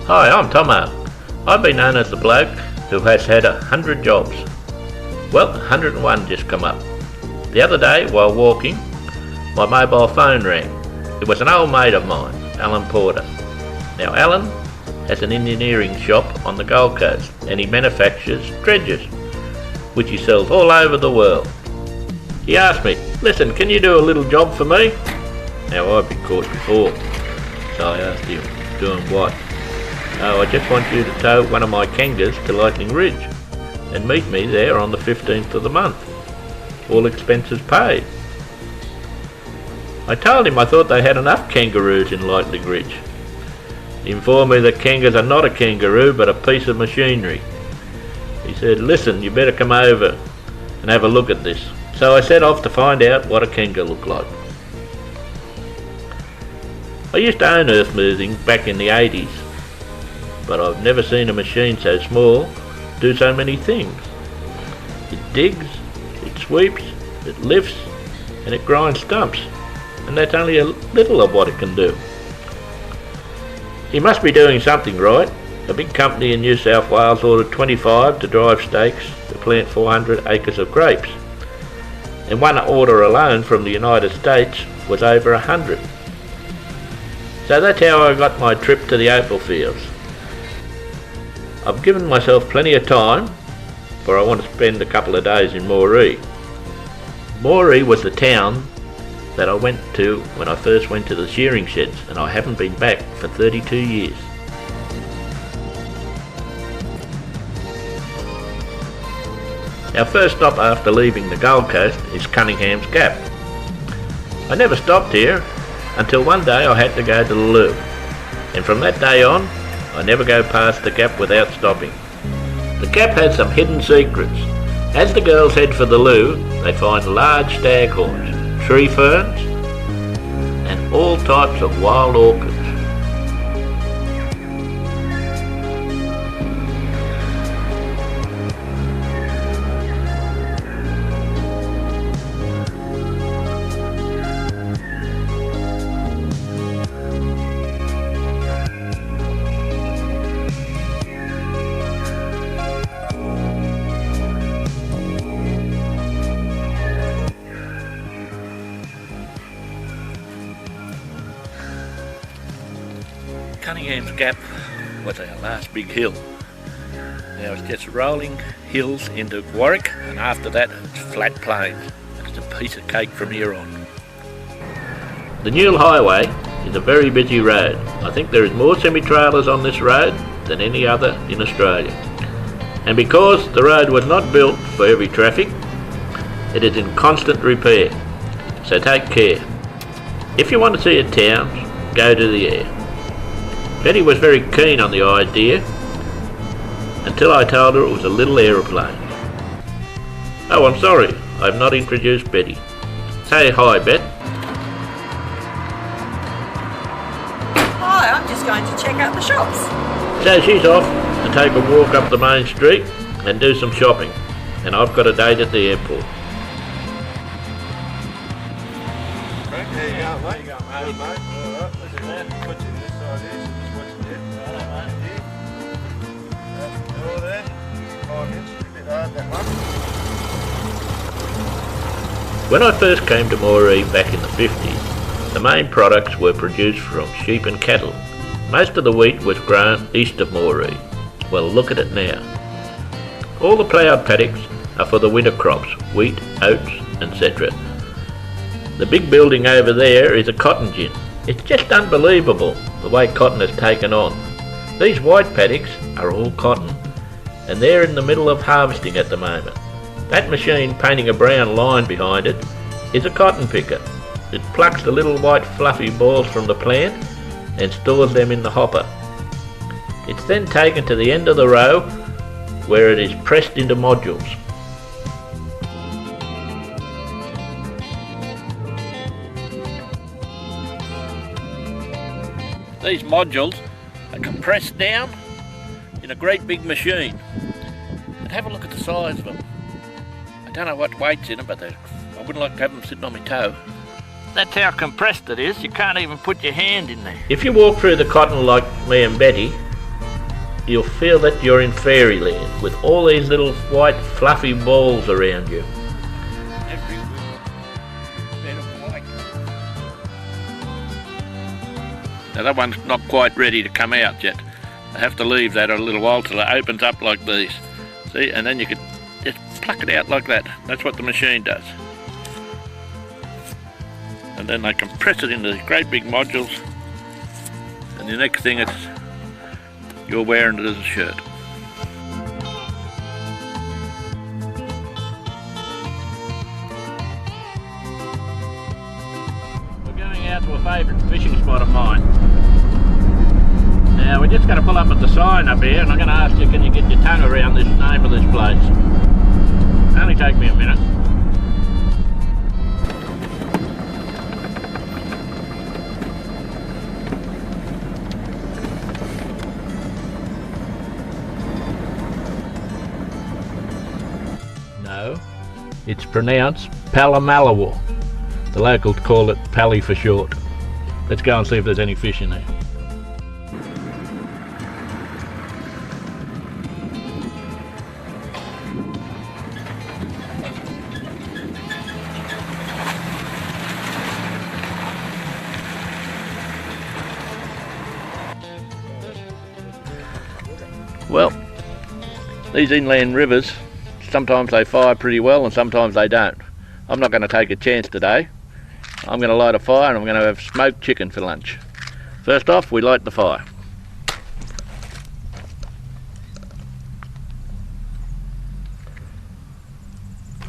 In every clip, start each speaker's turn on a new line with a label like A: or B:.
A: Hi, I'm Tommo. I've been known as the bloke who has had 100 jobs. Well, 101 just come up. The other day, while walking, my mobile phone rang. It was an old mate of mine, Alan Porter. Now, Alan has an engineering shop on the Gold Coast and he manufactures dredgers, which he sells all over the world. He asked me, "Listen, can you do a little job for me?" Now, I've been caught before, so I asked him, "Doing what?" "Oh, I just want you to tow one of my Kangas to Lightning Ridge and meet me there on the 15th of the month. All expenses paid." I told him I thought they had enough kangaroos in Lightning Ridge. He informed me that Kangas are not a kangaroo but a piece of machinery. He said, "Listen, you better come over and have a look at this." So I set off to find out what a Kanga looked like. I used to own earth moving back in the 80s, but I've never seen a machine so small do so many things. It digs, it sweeps, it lifts, and it grinds stumps, and that's only a little of what it can do. He must be doing something right. A big company in New South Wales ordered 25 to drive stakes to plant 400 acres of grapes, and one order alone from the United States was over 100. So that's how I got my trip to the Opal fields. I've given myself plenty of time, for I want to spend a couple of days in Moree. Moree was the town that I went to when I first went to the shearing sheds, and I haven't been back for 32 years. Our first stop after leaving the Gold Coast is Cunningham's Gap. I never stopped here until one day I had to go to the loo, and from that day on I never go past the Gap without stopping. The Gap has some hidden secrets. As the girls head for the loo, they find large staghorns, tree ferns, and all types of wild orchids. Cunningham's Gap was our last big hill. Now it's just rolling hills into Warwick, and after that it's flat plains. It's a piece of cake from here on. The Newell Highway is a very busy road. I think there is more semi-trailers on this road than any other in Australia. And because the road was not built for heavy traffic, it is in constant repair. So take care. If you want to see a town, go to the air. Betty was very keen on the idea until I told her it was a little aeroplane. Oh, I'm sorry, I've not introduced Betty. Say hi, Bet.
B: Hi, I'm just going to check out the shops.
A: So she's off to take a walk up the main street and do some shopping, and I've got a date at the airport.
C: There you go, mate. There you go, mate. All right, look at that. Put you this side here, so just watch it. Righto, mate. Here. That's all there. 5 inches, a bit hard, that one.
A: When I first came to Moree back in the 50s, the main products were produced from sheep and cattle. Most of the wheat was grown east of Moree. Well, look at it now. All the ploughed paddocks are for the winter crops, wheat, oats, etc. The big building over there is a cotton gin. It's just unbelievable the way cotton has taken on. These white paddocks are all cotton, and they're in the middle of harvesting at the moment. That machine painting a brown line behind it is a cotton picker. It plucks the little white fluffy balls from the plant and stores them in the hopper. It's then taken to the end of the row where it is pressed into modules. These modules are compressed down in a great big machine. And have a look at the size of them. I don't know what weight's in them, but I wouldn't like to have them sitting on my toe. That's how compressed it is, you can't even put your hand in there. If you walk through the cotton like me and Betty, you'll feel that you're in fairyland with all these little white fluffy balls around you. Now that one's not quite ready to come out yet. I have to leave that a little while till it opens up like these. See, and then you can just pluck it out like that. That's what the machine does. And then they compress it into these great big modules, and the next thing you're wearing it as a shirt. We're going out to a favourite fishing spot of mine. Now we're just going to pull up at the sign up here, and I'm going to ask you, can you get your tongue around this name of this place? It'll only take me a minute. No, it's pronounced Palamalawa. The locals call it Pally for short. Let's go and see if there's any fish in there. Well, these inland rivers, sometimes they fire pretty well and sometimes they don't. I'm not going to take a chance today. I'm going to light a fire and I'm going to have smoked chicken for lunch. First off, we light the fire.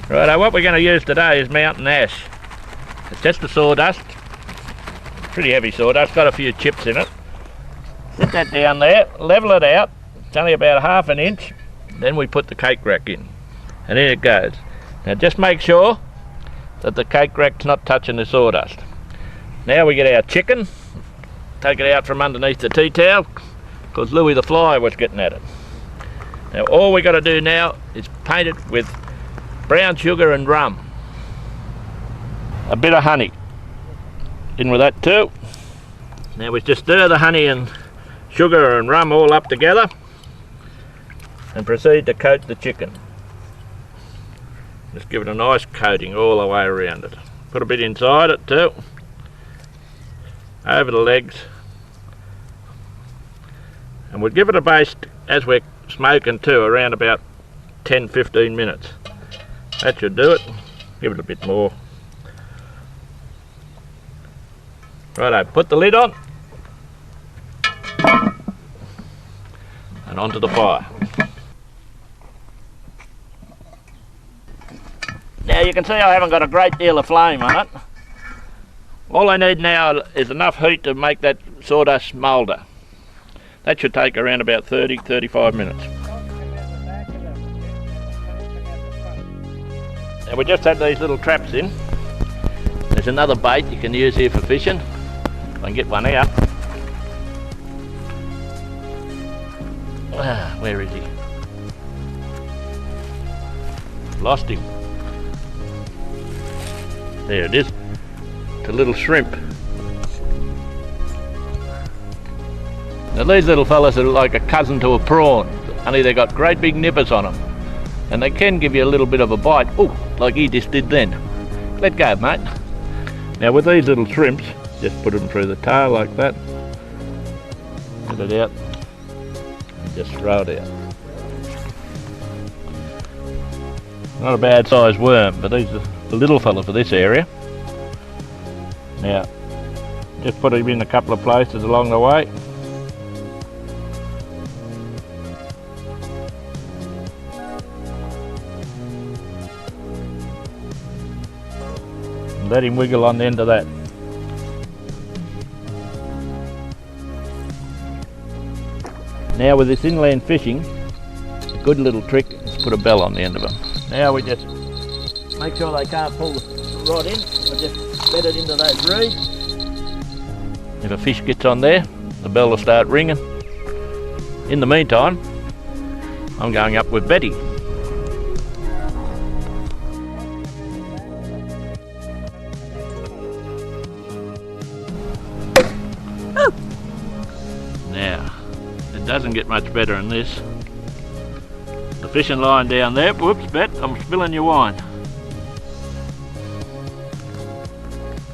A: Righto, what we're going to use today is mountain ash. It's just a sawdust, pretty heavy sawdust, got a few chips in it. Sit that down there, level it out. It's only about ½ an inch. Then we put the cake rack in, and in it goes. Now just make sure that the cake rack's not touching the sawdust. Now we get our chicken, take it out from underneath the tea towel, because Louis the Fly was getting at it. Now all we got to do now is paint it with brown sugar and rum. A bit of honey in with that too. Now we just stir the honey and sugar and rum all up together and proceed to coat the chicken. Just give it a nice coating all the way around it. Put a bit inside it too, over the legs, and we'll give it a baste as we're smoking too, around about 10-15 minutes. That should do it. Give it a bit more. Righto, put the lid on and onto the fire. Now you can see I haven't got a great deal of flame on it. All I need now is enough heat to make that sawdust smoulder. That should take around about 30-35 minutes. Now we just had these little traps in. There's another bait you can use here for fishing. If I can get one out. Where is he? Lost him. There it is. It's a little shrimp. Now these little fellas are like a cousin to a prawn, only they've got great big nippers on them. And they can give you a little bit of a bite. Oh, like he just did then. Let go, mate. Now with these little shrimps, just put them through the tail like that. Get it out. And just throw it out. Not a bad sized worm, but these are the little fella for this area. Now, just put him in a couple of places along the way. And let him wiggle on the end of that. Now with this inland fishing, a good little trick is put a bell on the end of them. Now we just make sure they can't pull the rod in, we just bed it into those reeds. If a fish gets on there, the bell will start ringing. In the meantime, I'm going up with Betty. Now, it Doesn't get much better than this. The fishing line down there. Whoops, Bet, I'm spilling your wine.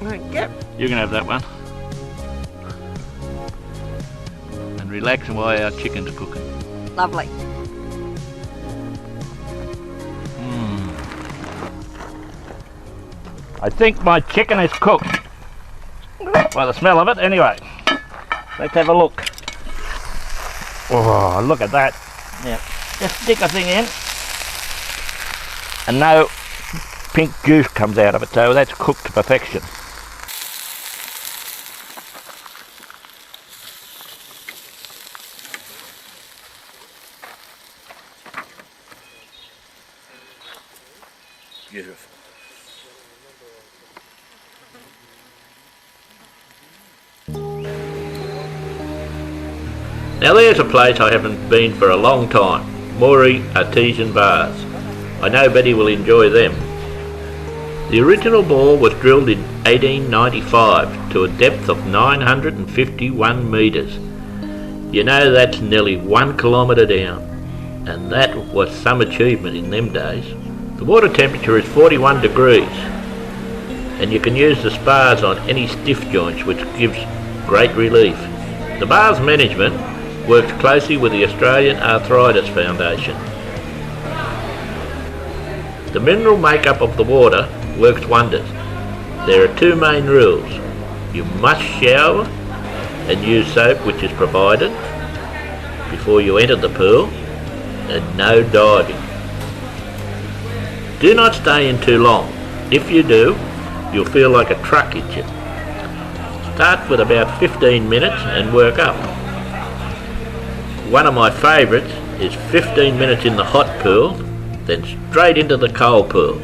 B: Yep.
A: You can have that one. And relax while our chickens are cooking.
B: Lovely.
A: I think my chicken is cooked. By the smell of it, anyway. Let's have a look. Oh, look at that. Now, just stick a thing in. And no pink juice comes out of it, so that's cooked to perfection. Beautiful. Now there's a place I haven't been for a long time, Moree Artesian Bars. I know Betty will enjoy them. The original bore was drilled in 1895 to a depth of 951 metres. You know that's nearly 1 kilometre down, and that was some achievement in them days. The water temperature is 41 degrees, and you can use the spars on any stiff joints, which gives great relief. The bar's management works closely with the Australian Arthritis Foundation. The mineral makeup of the water works wonders. There are two main rules. You must shower and use soap which is provided before you enter the pool, and no diving. Do not stay in too long. If you do, you'll feel like a truck hit you. Start with about 15 minutes and work up. One of my favourites is 15 minutes in the hot pool, then straight into the cold pool.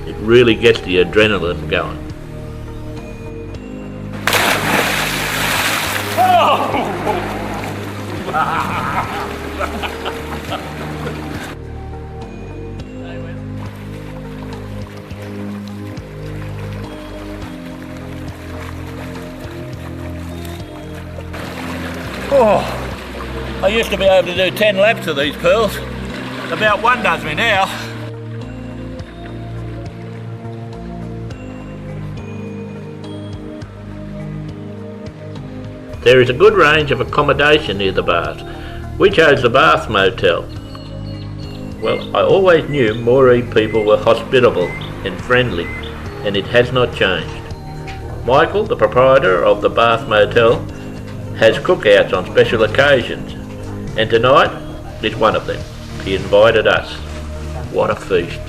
A: It really gets the adrenaline going. Oh, I used to be able to do 10 laps of these pools. About one does me now. There is a good range of accommodation near the bars. We chose the Bath Motel. Well, I always knew Moree people were hospitable and friendly, and it has not changed. Michael, the proprietor of the Bath Motel, has cookouts on special occasions, and tonight is one of them. He invited us. What a feast.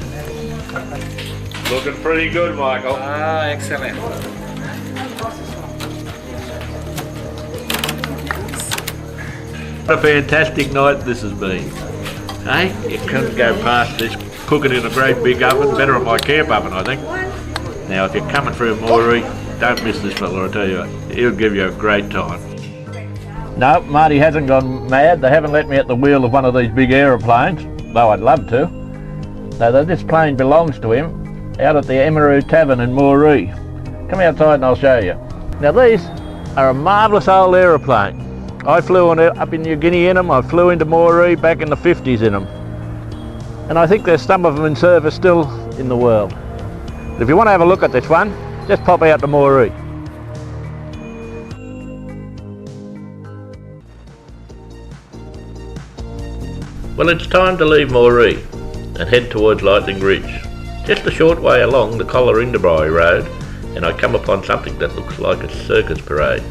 A: Looking pretty good, Michael.
D: Ah, excellent.
A: What a fantastic night this has been. Hey, you couldn't go past this cooking in a great big oven, better than my camp oven, I think. Now, if you're coming through Moree, don't miss this fella, I tell you. He'll give you a great time. No, Marty hasn't gone mad. They haven't let me at the wheel of one of these big aeroplanes, though I'd love to. No, this plane belongs to him, out at the Emerald Tavern in Moree. Come outside and I'll show you. Now these are a marvellous old aeroplane. I flew on up in New Guinea in them, I flew into Moree back in the 50s in them. And I think there's some of them in service still in the world. But if you want to have a look at this one, just pop out to Moree. Well, it's time to leave Moree and head towards Lightning Ridge. Just a short way along the Collarindaby Road, and I come upon something that looks like a circus parade.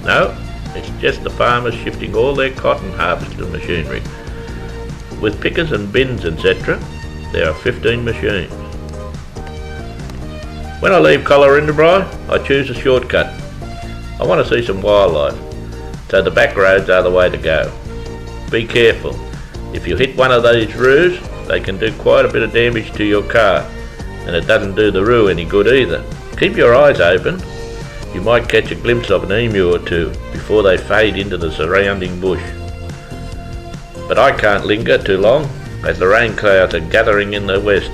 A: No, it's just the farmers shifting all their cotton harvest to machinery. With pickers and bins, etc., there are 15 machines. When I leave Collarindaby, I choose a shortcut. I want to see some wildlife, so the back roads are the way to go. Be careful. If you hit one of these roos, they can do quite a bit of damage to your car, and it doesn't do the roo any good either. Keep your eyes open. You might catch a glimpse of an emu or two before they fade into the surrounding bush. But I can't linger too long, as the rain clouds are gathering in the west.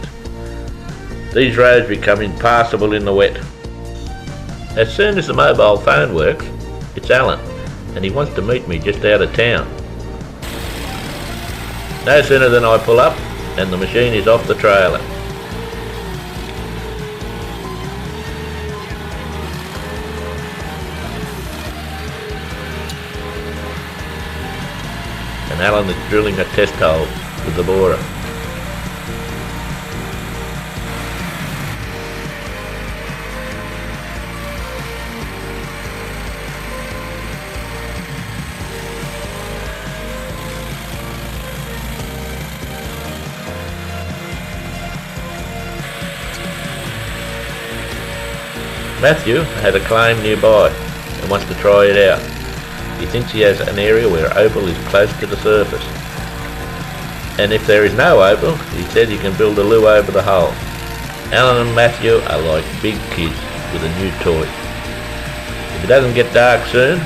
A: These roads become impassable in the wet. As soon as the mobile phone works, it's Alan, and he wants to meet me just out of town. No sooner than I pull up and the machine is off the trailer. And Alan is drilling a test hole with the borer. Matthew had a claim nearby and wants to try it out. He thinks he has an area where opal is close to the surface. And if there is no opal, he says he can build a loo over the hole. Alan and Matthew are like big kids with a new toy. If it doesn't get dark soon,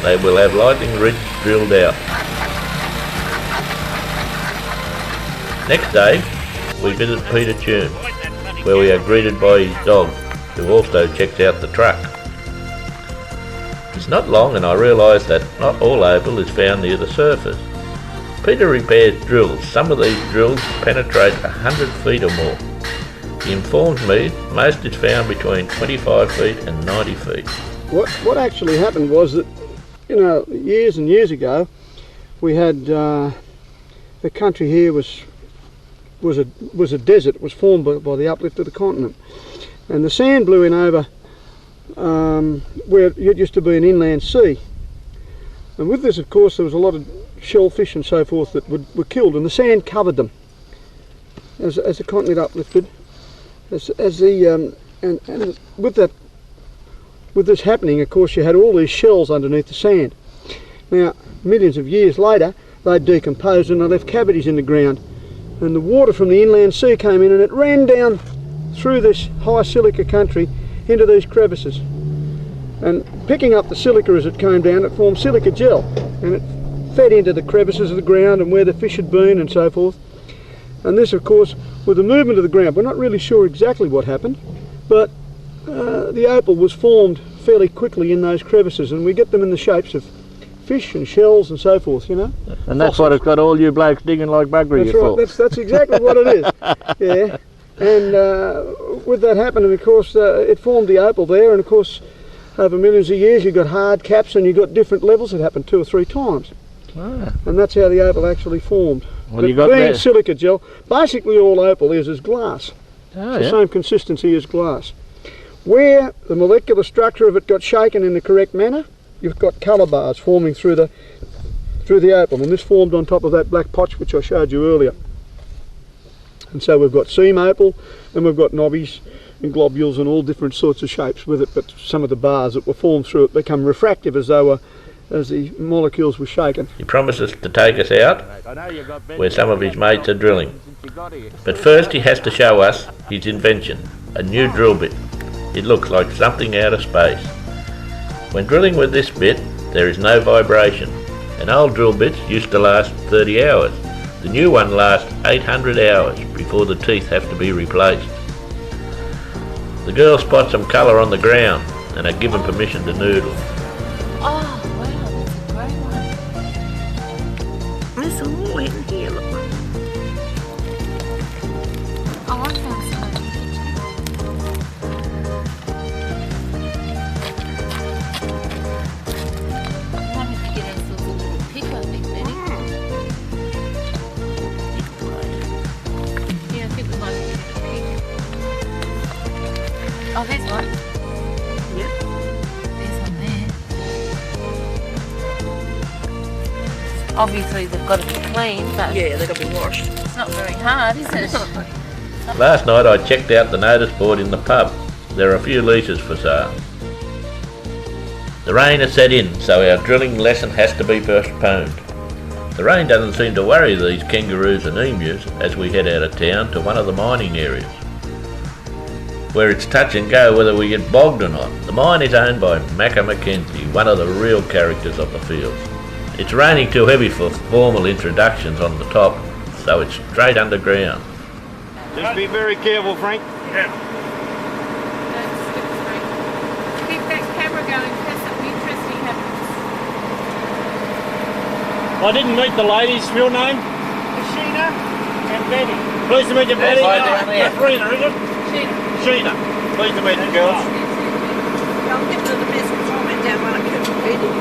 A: they will have lightning rigs drilled out. Next day, we visit Peter Tune, where we are greeted by his dog, who also checks out the truck. It's not long and I realise that not all opal is found near the surface. Peter repairs drills. Some of these drills penetrate 100 feet or more. He informs me most is found between 25 feet and 90 feet.
D: What actually happened was that, you know, years and years ago, we had the country here was a desert. It was formed by the uplift of the continent, and the sand blew in over where it used to be an inland sea. And with this, of course, there was a lot of shellfish and so forth that were killed, and the sand covered them as the continent uplifted. And with this happening, of course, you had all these shells underneath the sand. Now, millions of years later, they decomposed and they left cavities in the ground. And the water from the inland sea came in and it ran down through this high silica country into these crevices. And picking up the silica as it came down, it formed silica gel. And it fed into the crevices of the ground and where the fish had been and so forth. And this, of course, with the movement of the ground, we're not really sure exactly what happened, but the opal was formed fairly quickly in those crevices, and we get them in the shapes of fish and shells and so forth, you know.
A: And that's what it's got all you blokes digging like buggery for.
D: That's exactly what it is. Yeah. And with that happening, of course, it formed the opal there, and of course, over millions of years, you got hard caps and you got different levels. It happened 2 or 3 times.
A: Ah.
D: And that's how the opal actually formed.
A: Well,
D: but
A: you got
D: being
A: that.
D: silica gel, basically all opal is glass.
A: Oh,
D: It's
A: yeah.
D: the same consistency as glass. Where the molecular structure of it got shaken in the correct manner, you've got colour bars forming through the opal, and this formed on top of that black potch which I showed you earlier. And so we've got seam opal, and we've got knobbies and globules and all different sorts of shapes with it, but some of the bars that were formed through it become refractive as the molecules were shaken.
A: He promises to take us out where some of his mates are drilling. But first he has to show us his invention, a new drill bit. It looks like something out of space. When drilling with this bit, there is no vibration. An old drill bit used to last 30 hours. The new one lasts 800 hours before the teeth have to be replaced. The girls spot some colour on the ground and are given permission to noodle.
B: Oh, wow, that's a great one. There's all in here, look. Oh, I found some. I wonder if you get us a little pick, I think, Benny. Yeah, I think we might get a pick. Oh, there's one. Yep. There's one there. Obviously they've got to be clean, but
E: Yeah, they've got to be washed.
B: it's not very hard, is it?
A: Last night I checked out the notice board in the pub. There are a few leases for sale. The rain has set in, so our drilling lesson has to be postponed. The rain doesn't seem to worry these kangaroos and emus as we head out of town to one of the mining areas, where it's touch and go whether we get bogged or not. The mine is owned by Macca Mackenzie, one of the real characters of the field. It's raining too heavy for formal introductions on the top, so it's straight underground.
C: Just be very careful, Frank.
B: Keep that camera going in case something interesting happens.
F: I didn't meet the lady's real name.
C: Sheena and Betty. Pleased to meet you, Betty. That's Rena, is it? Sheena. Pleased to meet you, girls.
B: I'll give them the message I went down when I couldn't feed it.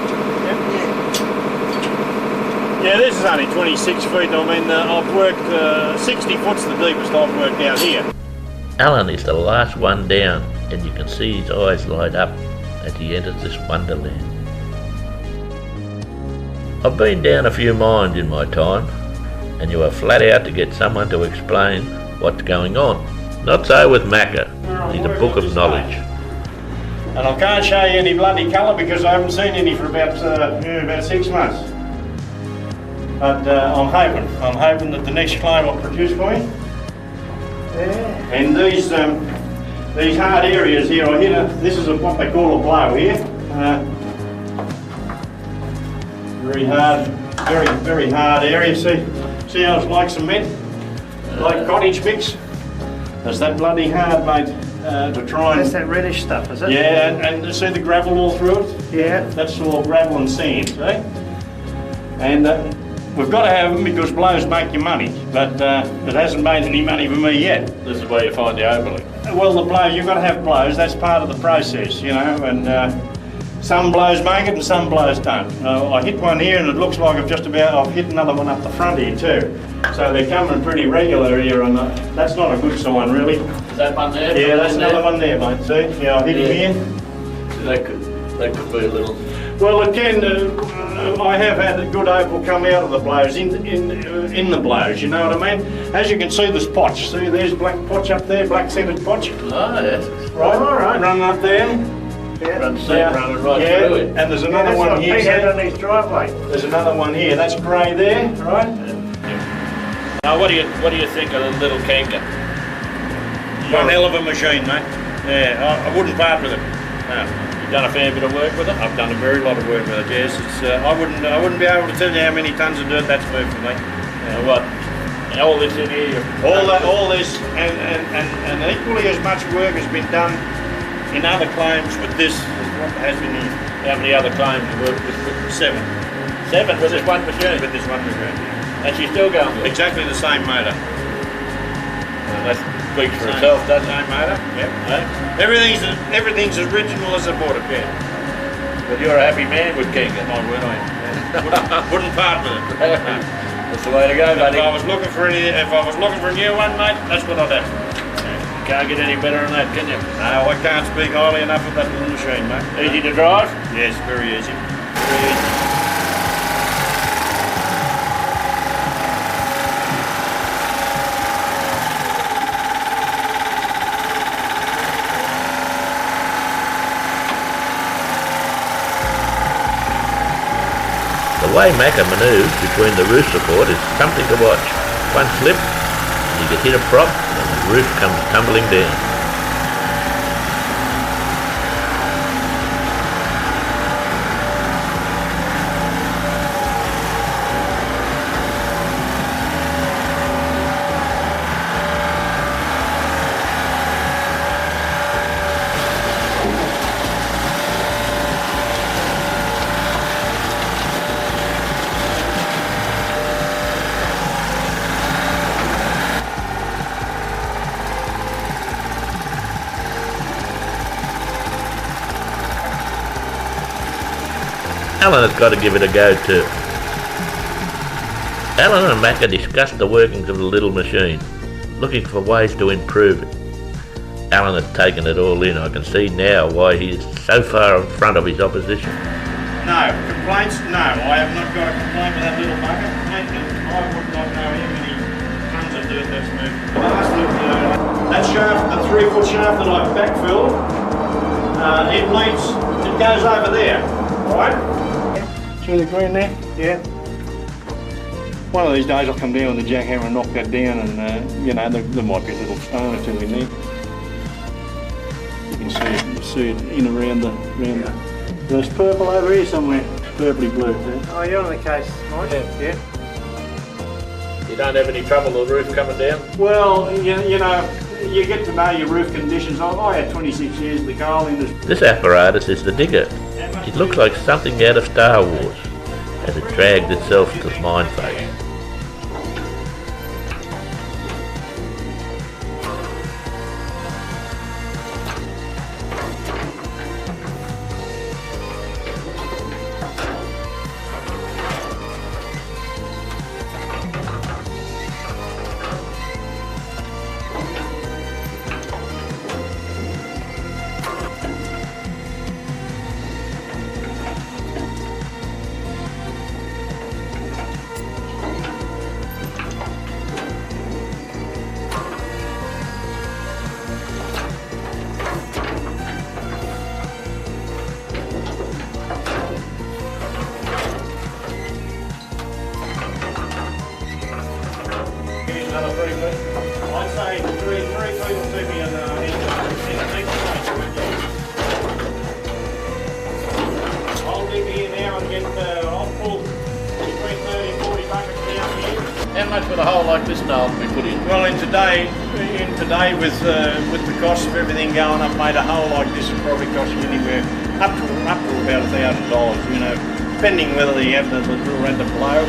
C: Yeah, this is only 26 feet. I mean, I've worked 60 foot's the deepest I've worked out here.
A: Alan is the last one down, and you can see his eyes light up as he enters this wonderland. I've been down a few mines in my time, and you are flat out to get someone to explain what's going on. Not so with Macca. He's a book of knowledge.
C: And I can't show you any bloody colour because I haven't seen any for about 6 months. But I'm hoping that the next claim will produce for me. Yeah. And these hard areas here, this is what they call a blow here. Very hard, very hard area. See how it's like cement, like cottage mix. It's that bloody hard, mate, to try and...
E: That's that reddish stuff, is it?
C: Yeah, and see the gravel all through it?
E: Yeah.
C: That's all gravel and sand, see? And we've got to have them because blows make you money, but it hasn't made any money for me yet.
A: This is where you find the overlay.
C: Well, the blow, you've got to have blows, that's part of the process, you know, and some blows make it and some blows don't. I hit one here and it looks like I've hit another one up the front here too. So they're coming pretty regular here, and that's not a good sign really.
A: Is that one there?
C: Yeah, that's another one there, mate, see? Yeah, I hit him here.
A: That could be a little...
C: Well, again, I have had a good opal come out of the blows, in the blows, you know what I mean? As you can see, there's potch. See, there's black potch up there, black scented potch.
A: Oh, yes.
C: Right, all right. Running up there.
E: Yeah.
A: Running right through it.
C: And there's another one here.
E: He had on his driveway.
C: There's another one here. That's grey there, right?
A: Now, what do you think of the little Kanga?
C: One hell of a machine, mate. Yeah, I wouldn't part with it. No.
A: You've done a fair bit of work with it?
C: I've done a very lot of work with it. Yes, it's. I wouldn't be able to tell you how many tons of dirt that's moved for me.
A: What? All this in here?
C: All this, and equally as much work has been done in other claims with this as what has been here.
A: How many other claims you worked with?
C: 7.
A: 7 with this one machine?
C: With this one machine.
A: And she's still going with it?
C: Exactly the same motor.
A: That speaks for itself, doesn't it?
C: Same motor. Yep.
A: Eh?
C: Everything's original as I bought it. Yeah.
A: But you're a happy man with Kanga.
C: I would. Wouldn't part with it. No.
A: That's the way to go, buddy.
C: If I was looking for a new one, mate, that's what I'd have.
A: Can't get any better than that, can you?
C: No, I can't speak highly enough of that little machine, mate.
A: Easy to drive?
C: Yes, very easy.
A: Very easy. The way Macca manoeuvres between the roof support is something to watch. One slip and you get hit a prop and the roof comes tumbling down. Alan has got to give it a go too. Alan and Macca discussed the workings of the little machine, looking for ways to improve it. Alan has taken it all in. I can see now why he is so far in front of his opposition.
C: No, complaints? No, I have not got a complaint with that little bucket. I would not know how many tons of dirt that's moved. That shaft, the 3-foot shaft that I've backfilled, it goes over there, right? See the green there?
E: Yeah.
C: One of these days I'll come down with the jackhammer and knock that down, and you know, there might be a little stone or two in there. You can see it in around the. There's purple over here somewhere, purpley blue.
E: Oh, you're on the case, Mike? Yeah.
A: You don't have any trouble with the roof coming down?
C: Well, you know, you get to know your roof conditions. I had 26 years in the coal industry.
A: This apparatus is the digger. It looks like something out of Star Wars as it drags itself to the mine face. much would a hole like this now be put in?
E: Well, in today with the cost of everything going up, mate, a hole like this would probably cost you anywhere up to about $1,000. You know, depending whether you have the drill ready to blow.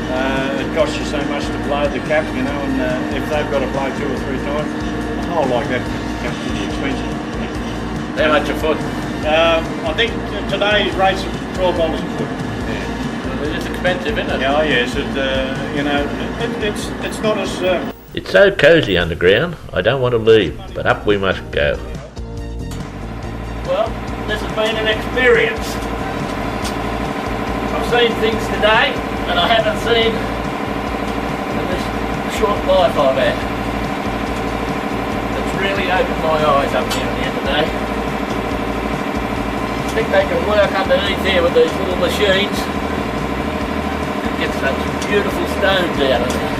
E: It costs you so much to blow the cap, you know, and if they've got to blow 2 or 3 times, a hole like that becomes pretty expensive.
A: How much a foot?
E: I think today's rates are $12 a foot.
A: It is expensive, isn't it?
E: Yeah, yes, you know, it's not as...
A: It's so cosy underground, I don't want to leave, but up we must go. Well, this has been an experience. I've seen things today that I haven't seen in this short life I've had. It's really opened my eyes up here at the end of the day. I think they can work underneath here with these little machines and get such beautiful stones out of there.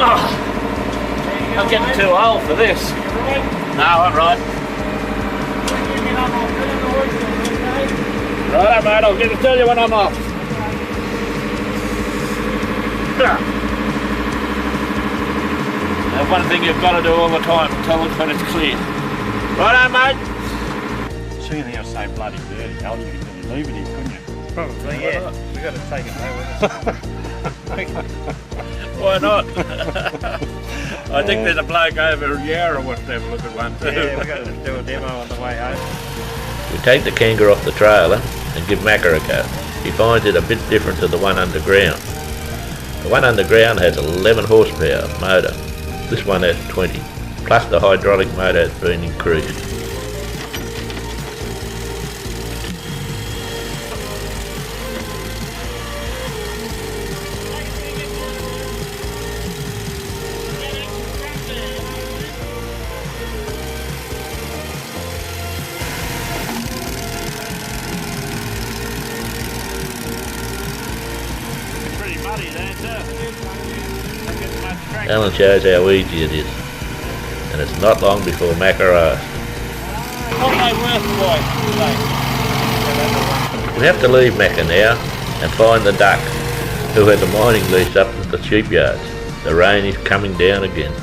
A: Oh, I'm getting too old for this. No, I'm right. Right, mate, I'll get to tell you when I'm off. Now, one thing you've got to do all the time, tell us when it's clear. Right, mate?
E: Seeing how so bloody dirty, hell, you could leave it here, couldn't you? Probably, yeah. We've got to take it away with us.
A: Why not? I think there's a bloke over here who wants to have a look at one too.
E: Yeah, we've got to do a demo on the way home.
A: We take the Kanga off the trailer and give Macca a go. He finds it a bit different to the one underground. The one underground has 11 horsepower motor. This one has 20. Plus the hydraulic motor has been increased. Alan shows how easy it is, and it's not long before Macca asks.
E: What are they worth, boy?
A: We have to leave Macca now and find the duck, who has a mining lease up at the sheepyards. The rain is coming down again.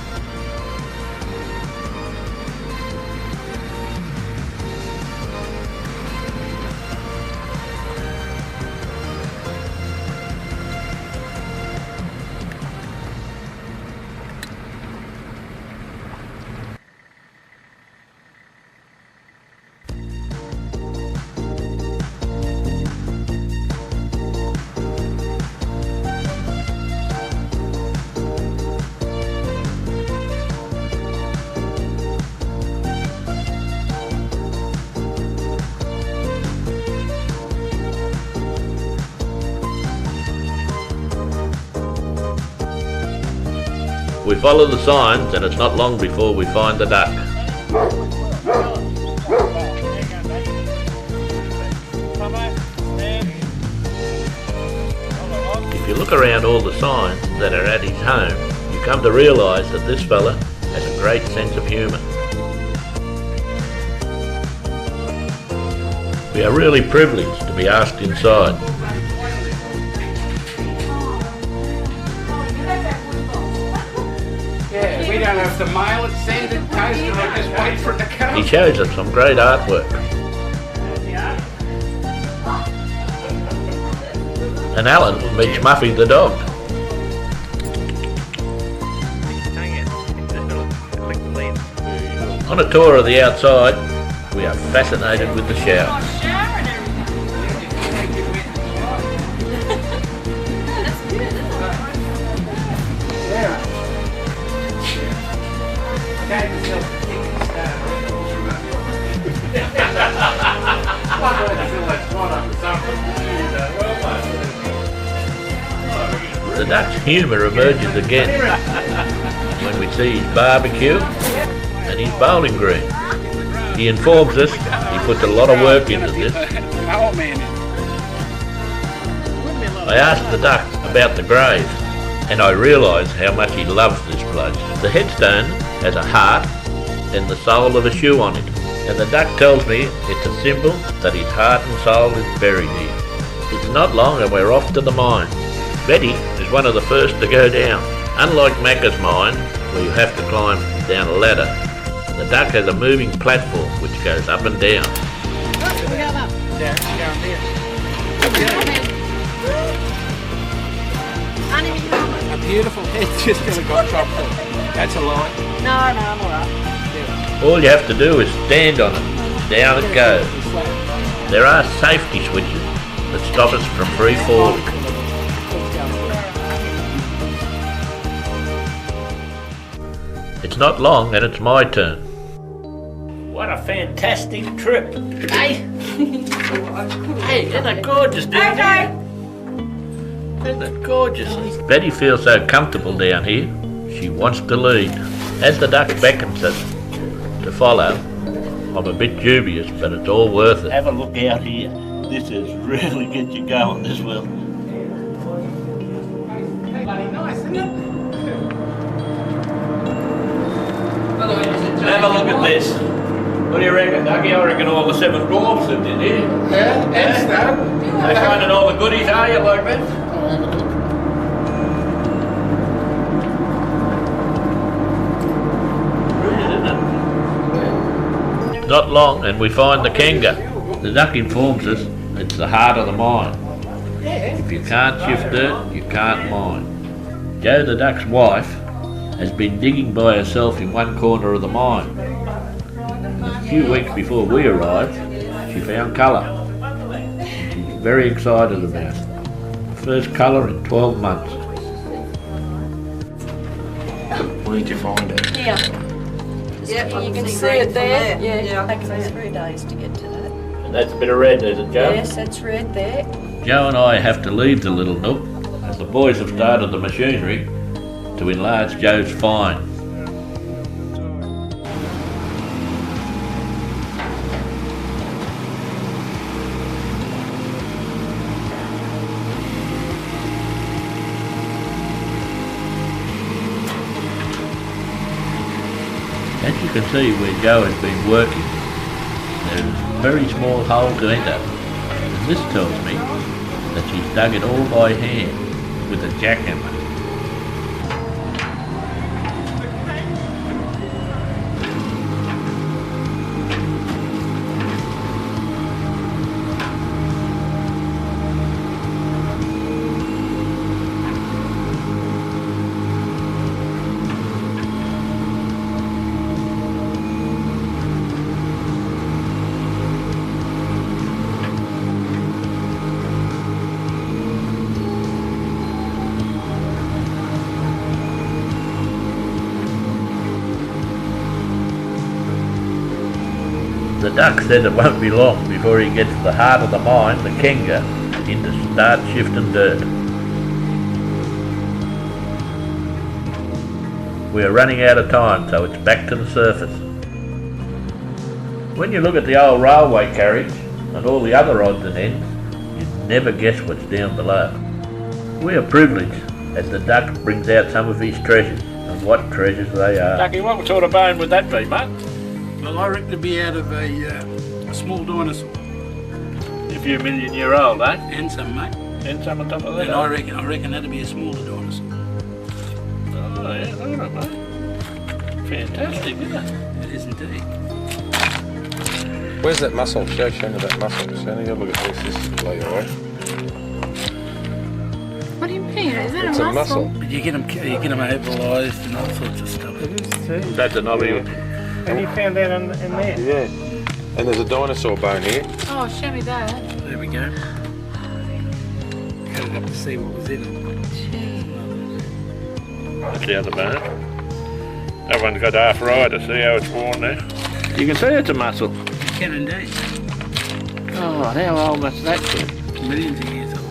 A: We follow the signs and it's not long before we find the duck. If you look around all the signs that are at his home, you come to realise that this fella has a great sense of humour. We are really privileged to be asked inside.
F: We don't have to mail it, send it, post it, or just wait for it to come.
A: He shows us some great artwork. And Alan meets Muffy the dog. On a tour of the outside, we are fascinated with the shower. The duck's humour emerges again when we see his barbecue and his bowling green. He informs us he puts a lot of work into this. I asked the duck about the grave and I realised how much he loves this place. The headstone has a heart and the sole of a shoe on it, and the duck tells me it's a symbol that his heart and soul is buried here. It's not long and we're off to the mine. Betty is one of the first to go down. Unlike Macca's mine, where you have to climb down a ladder, the duck has a moving platform which goes up and down.
F: A beautiful head just gonna got chopped off. That's a lie.
B: No, I'm alright.
A: All you have to do is stand on it. Down it goes. There are safety switches that stop us from free falling. It's not long and it's my turn. What a fantastic trip. Hey! Hey, isn't that gorgeous down here? Isn't that gorgeous? Betty feels so comfortable down here, she wants to lead. As the duck beckons us to follow, I'm a bit dubious, but it's all worth it. Have a look out here. This is really get you going, this will.
F: Nice, isn't it?
A: Have a look at this. What do you reckon, Ducky? I reckon all the 7 dwarfs lived in here.
F: Yeah, and stuff.
A: They finding all the goodies, are you, like that? Not long and we find the Kanga. The duck informs us it's the heart of the mine. If you can't shift dirt, you can't mine. Jo, the duck's wife, has been digging by herself in one corner of the mine. A few weeks before we arrived, she found colour. She's very excited about it. First colour in 12 months.
C: Where did you find it?
B: Here. Yeah, you can see it there. Yeah, it takes us 3 days to get to that.
A: And that's a bit of red, is it, Jo?
B: Yes, that's red there.
A: Jo and I have to leave the little nook as the boys have started the machinery to enlarge Jo's find. As you can see where Jo has been working, there is a very small hole to enter, and this tells me that she's dug it all by hand with a jackhammer. The duck says it won't be long before he gets to the heart of the mine, the Kanga, in to start shifting dirt. We are running out of time, so it's back to the surface. When you look at the old railway carriage and all the other odds and ends, you'd never guess what's down below. We are privileged as the duck brings out some of his treasures, and what treasures they are. Ducky, what sort of bone would that be, mate?
F: Well, I reckon it'd be out of a small dinosaur.
A: A few million-year old, eh?
F: And some, mate.
A: And some on top of that.
F: And I reckon that'd be a smaller dinosaur.
A: Oh, yeah, look at it, mate. Fantastic, isn't it?
F: It is indeed.
C: Where's that muscle? Show me that muscle. Shani, have a look at this. This is blow your way.
B: What do you mean? Is that
C: It's a muscle.
F: But you get them ovalized and all sorts of stuff.
A: That's an Hollywood.
E: And you found that in there?
C: Yeah. And there's a dinosaur bone here.
B: Oh, show me that.
F: There we go. Cut it up to see what was in it.
A: That's the other bone. That one's got arthritis. See how it's worn there? You can see it's a muscle.
F: You can indeed.
A: Oh, how old must that be?
F: Millions of years old.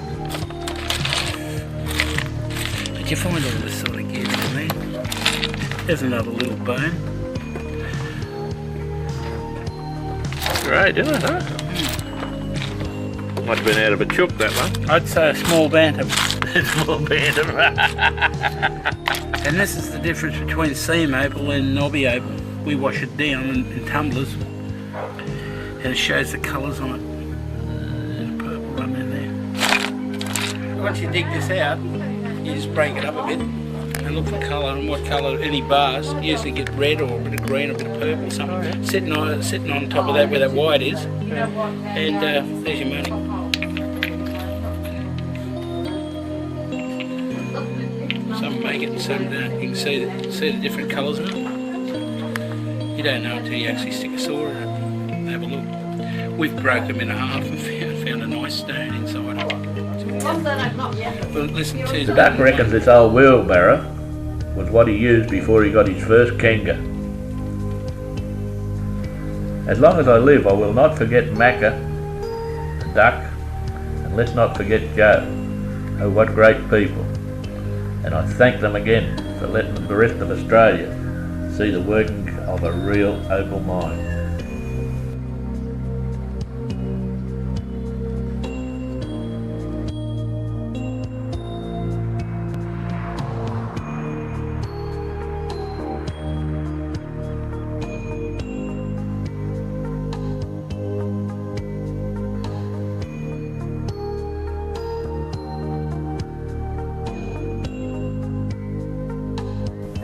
F: But you find all this sort of gear in there. There's another little bone.
A: Great, isn't it, huh? Might have been out of a chook, that one.
F: I'd say a small bantam.
A: Small bantam.
F: And this is the difference between seam opal and knobby opal. We wash it down in tumblers and it shows the colours on it. There's a purple one in there. Once you dig this out, You just break it up a bit and look for colour, and what colour, any bars, you usually get red or a bit of green or a bit of purple or something. Sitting on top of that where that white is, and there's your money. Some make it and some don't. You can see the different colours of it. You don't know until you actually stick a saw in it and have a look. We've broke them in half and found a nice stone inside it. Well, listen to
A: The duck reckons this old wheelbarrow was what he used before he got his first Kanga. As long as I live, I will not forget Macca, the duck, and let's not forget Joe. Oh, what great people. And I thank them again for letting the rest of Australia see the working of a real opal mine.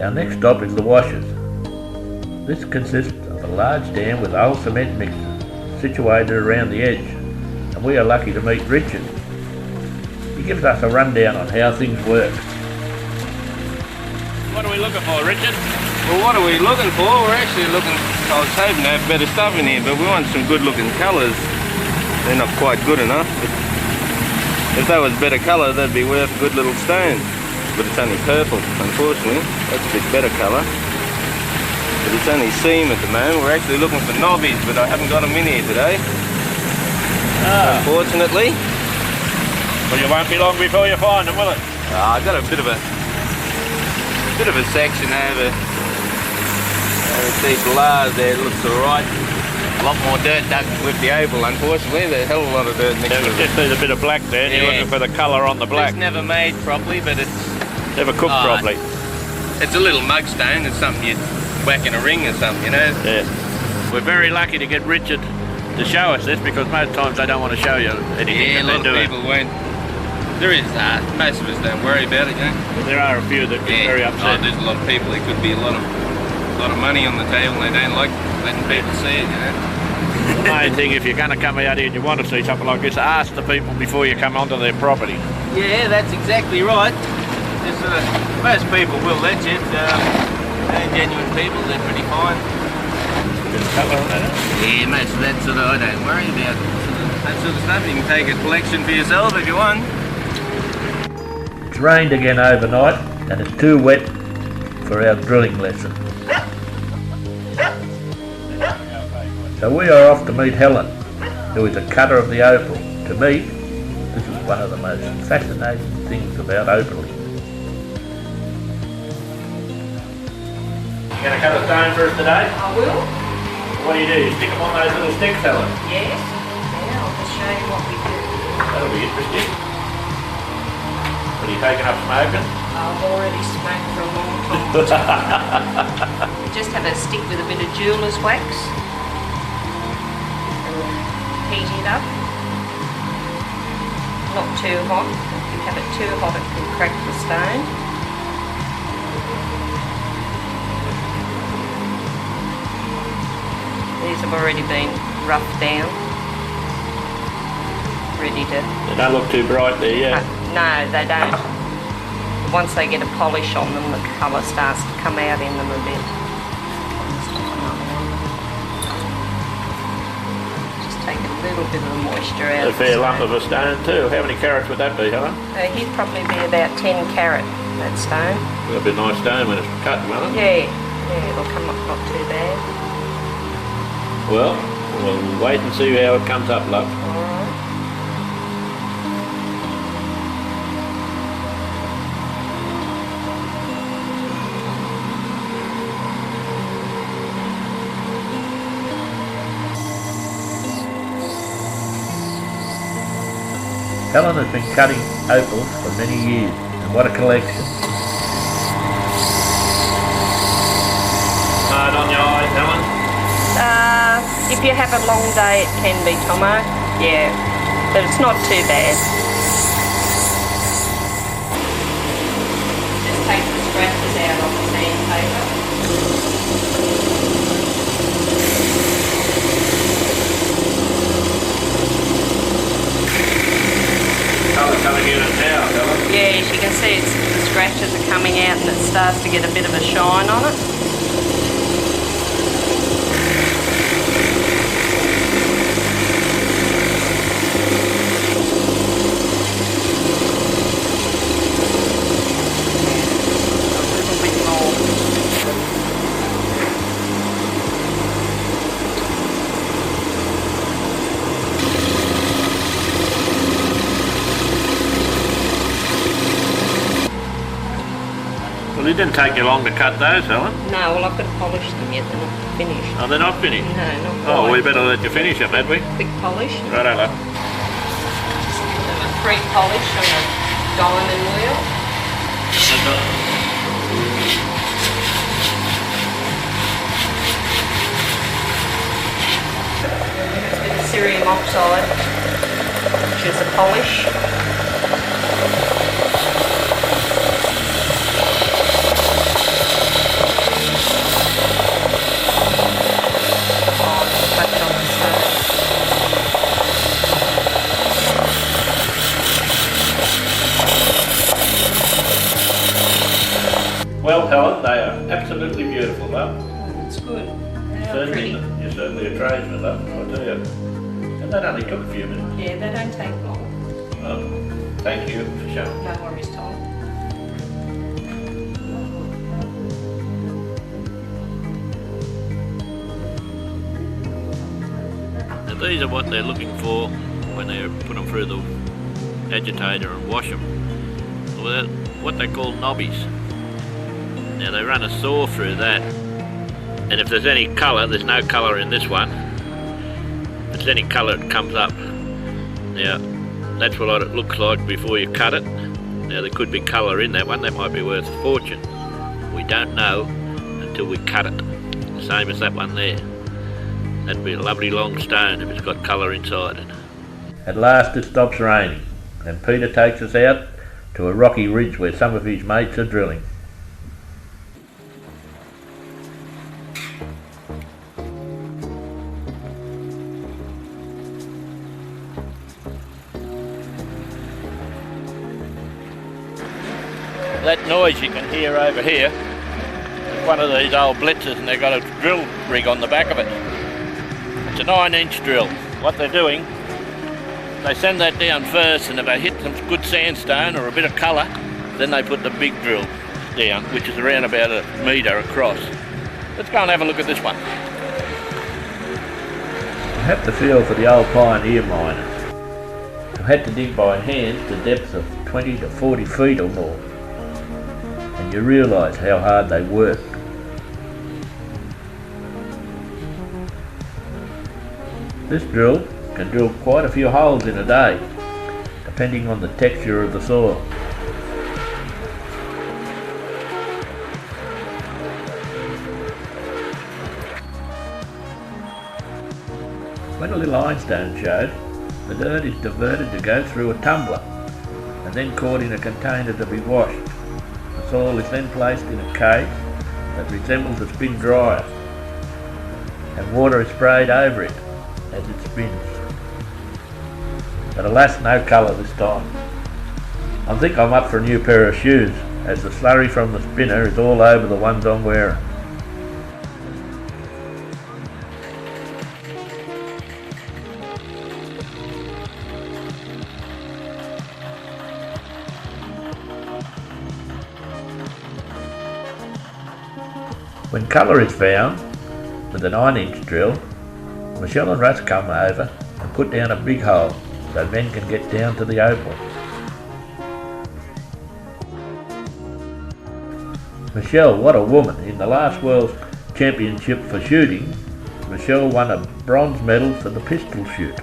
A: Our next stop is the washers. This consists of a large dam with old cement mixers situated around the edge, and we are lucky to meet Richard. He gives us a rundown on how things work.
E: What are we looking for, Richard?
C: Well, what are we looking for? We're actually looking, I was hoping to have better stuff in here, but we want some good looking colours. They're not quite good enough. If that was better colour, that'd be worth a good little stone. But it's only purple, unfortunately. That's a bit better colour. But it's only seam at the moment. We're actually looking for knobbies, but I haven't got them in here today. Unfortunately.
E: Well, you won't be long before you find them, will it?
C: I got a bit of a section over these bars there. It looks alright. A lot more dirt dug with the opal, unfortunately. There's a hell of a lot of dirt mixed with it.
E: Just need a bit of black there.
C: Yeah.
E: You're looking for the colour on the black.
C: It's never made properly, but it's
E: Never cooked properly.
C: It's a little mug stone. It's something you'd whack in a ring or something, you know.
E: Yeah. We're very lucky to get Richard to show us this, because most times they don't want to show you anything
C: Yeah, a
E: that
C: lot
E: they're
C: of
E: doing.
C: people won't. There is most of us don't worry about it, you know.
E: But there are a few that get very upset.
C: There's a lot of people. There could be a lot of money on the table, and they don't like letting people see it, you know.
E: The main thing, if you're going to come out here and you want to see something like this, ask the people before you come onto their property.
C: Yeah, that's exactly right. Most people will let you. They're genuine people. They're pretty fine.
E: Bit of colour on that.
C: Yeah, most of that sort of I don't worry about. That sort of stuff. You can take a collection for yourself if you want.
A: It's rained again overnight, and it's too wet for our drilling lesson. So we are off to meet Helen, who is a cutter of the opal. To me, this is one of the most fascinating things about opaling.
E: You going to cut a stone for us today?
B: I will.
E: What do? You stick them on those little sticks, Helen?
B: Yes. Yeah, I'll just show you what we do.
E: That'll be interesting. What are you taking up smoking?
B: I've already smoked for a long time. You just have a stick with a bit of jeweller's wax. And heat it up. Not too hot. If you have it too hot, it can crack the stone. These have already been roughed down. Ready to...
E: They don't look too bright there, yeah.
B: No, they don't. Once they get a polish on them, the colour starts to come out in them a bit. Just take a little bit of the moisture out.
E: A fair lump of a stone too. How many carats would that be, Helen?
B: He'd probably be about 10 carat, that stone.
E: It'll be a nice stone when it's cut, won't it?
B: Yeah, it'll come up not too bad.
E: Well, we'll wait and see how it comes up, love.
B: Alright.
A: Helen has been cutting opals for many years, and what a collection.
E: Hard on your eyes, Helen?
B: If you have a long day, it can be, Tommo. Yeah, but it's not too bad. scratches are coming out and it starts to get a bit of a shine on it.
A: Well, it didn't take you long to cut those, Helen.
B: No, well I've got to polish them yet, they're not finished.
A: Oh, they're not finished?
B: No, not quite.
A: Oh, we better let you finish them, had we?
B: Big polish.
A: Righto, love.
B: And a pre-polish on a diamond wheel. A bit of cerium oxide, which is a polish.
A: Well, Helen, they are absolutely beautiful, love.
B: It's good. They're
A: Certainly,
B: pretty.
A: you're certainly a tradesman, love, I tell you. And that only took a few minutes.
B: Yeah, they don't take long.
A: Well, thank you for showing.
B: No worries, Tom.
A: Now these are what they're looking for when they put them through the agitator and wash them. Well, what they call knobbies. Now they run a saw through that, and if there's any colour, there's no colour in this one. If there's any colour, it comes up. Now that's what it looks like before you cut it. Now there could be colour in that one, that might be worth a fortune. We don't know until we cut it. Same as that one there. That'd be a lovely long stone if it's got colour inside it. At last it stops raining, and Peter takes us out to a rocky ridge where some of his mates are drilling. That noise you can hear over here is one of these old blitzers, and they've got a drill rig on the back of it. It's a 9-inch drill. What they're doing, they send that down first, and if they hit some good sandstone or a bit of colour, then they put the big drill down, which is around about 1 metre across. Let's go and have a look at this one. I have to feel for the old pioneer miners who had to dig by hand to depths of 20 to 40 feet or more. And you realise how hard they work. This drill can drill quite a few holes in a day, depending on the texture of the soil. When a little ironstone showed, the dirt is diverted to go through a tumbler and then caught in a container to be washed. The soil is then placed in a cage that resembles a spin dryer, and water is sprayed over it as it spins. But alas, no colour this time. I think I'm up for a new pair of shoes, as the slurry from the spinner is all over the ones I'm wearing. When colour is found with a 9-inch drill, Michelle and Russ come over and put down a big hole so men can get down to the opal. Michelle, what a woman. In the last World Championship for shooting, Michelle won a bronze medal for the pistol shoot.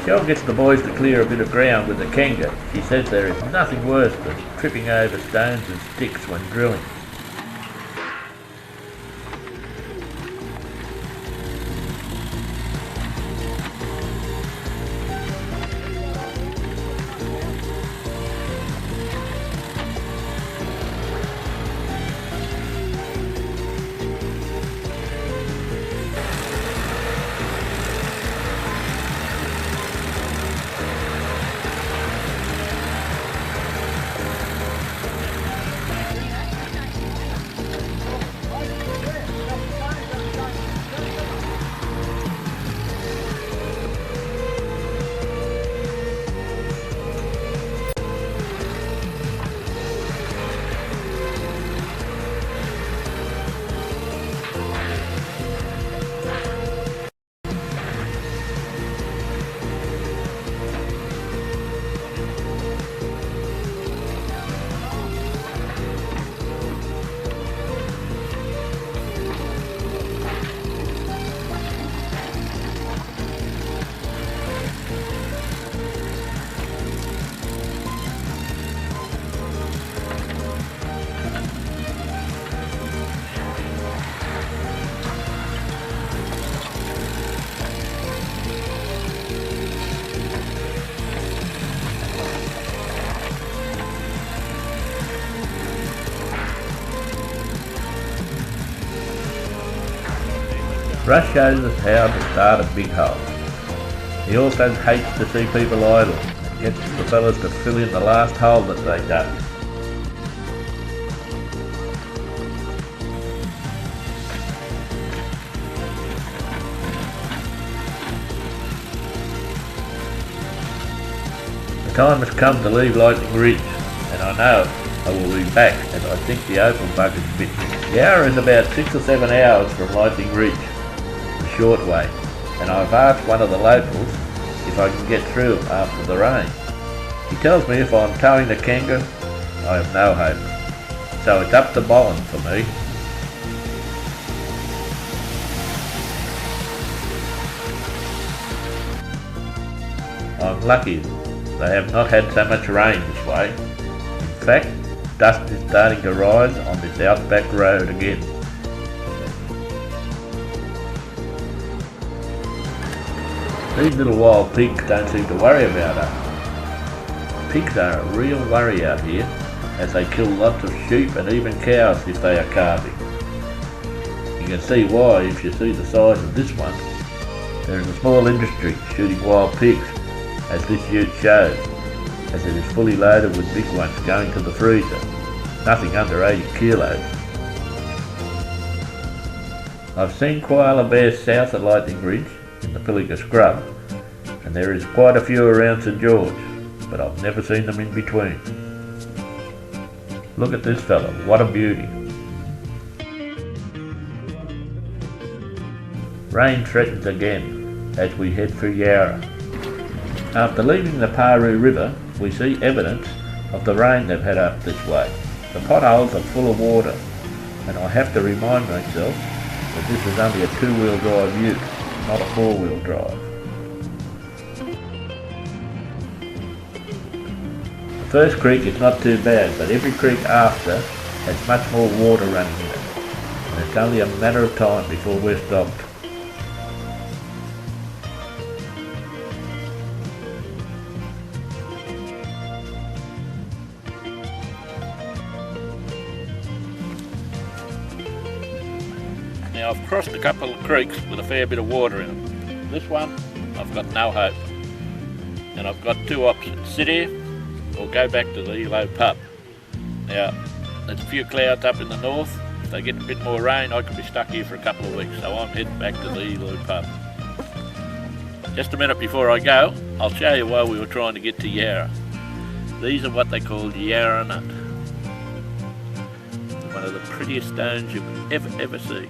A: Michelle gets the boys to clear a bit of ground with the Kanga. She says there is nothing worse than tripping over stones and sticks when drilling. Russ shows us how to start a big hole. He also hates to see people idle and gets the fellas to fill in the last hole that they dug. The time has come to leave Lightning Ridge, and I know I will be back as I think the Opal bug has bit me. Yarra is about 6 or 7 hours from Lightning Ridge, the short way, and I've asked one of the locals if I can get through after the rain. He tells me if I'm towing the Kanga, I have no hope. So it's up to Bolin for me. I'm lucky they have not had so much rain this way. In fact, dust is starting to rise on this outback road again. These little wild pigs don't seem to worry about us. Pigs are a real worry out here, as they kill lots of sheep and even cows if they are calving. You can see why if you see the size of this one. There is a small industry shooting wild pigs, as this ute shows, as it is fully loaded with big ones going to the freezer, nothing under 80 kilos. I've seen koala bears south of Lightning Ridge in the Pilliga scrub, and there is quite a few around St George, but I've never seen them in between. Look at this fella, what a beauty. Rain threatens again as we head for Yarra. After leaving the Paru River, we see evidence of the rain they've had up this way. The potholes are full of water, and I have to remind myself that this is only a two-wheel drive ute, not a four-wheel drive. The first creek is not too bad, but every creek after has much more water running in it, and it's only a matter of time before we're stopped. Now I've crossed a couple of creeks with a fair bit of water in them. This one, I've got no hope. And I've got two options, sit here or go back to the Elo pub. Now, there's a few clouds up in the north. If they get a bit more rain, I could be stuck here for a couple of weeks, so I'm heading back to the Elo pub. Just a minute before I go, I'll show you why we were trying to get to Yarra. These are what they call Yarra nut. One of the prettiest stones you could ever see.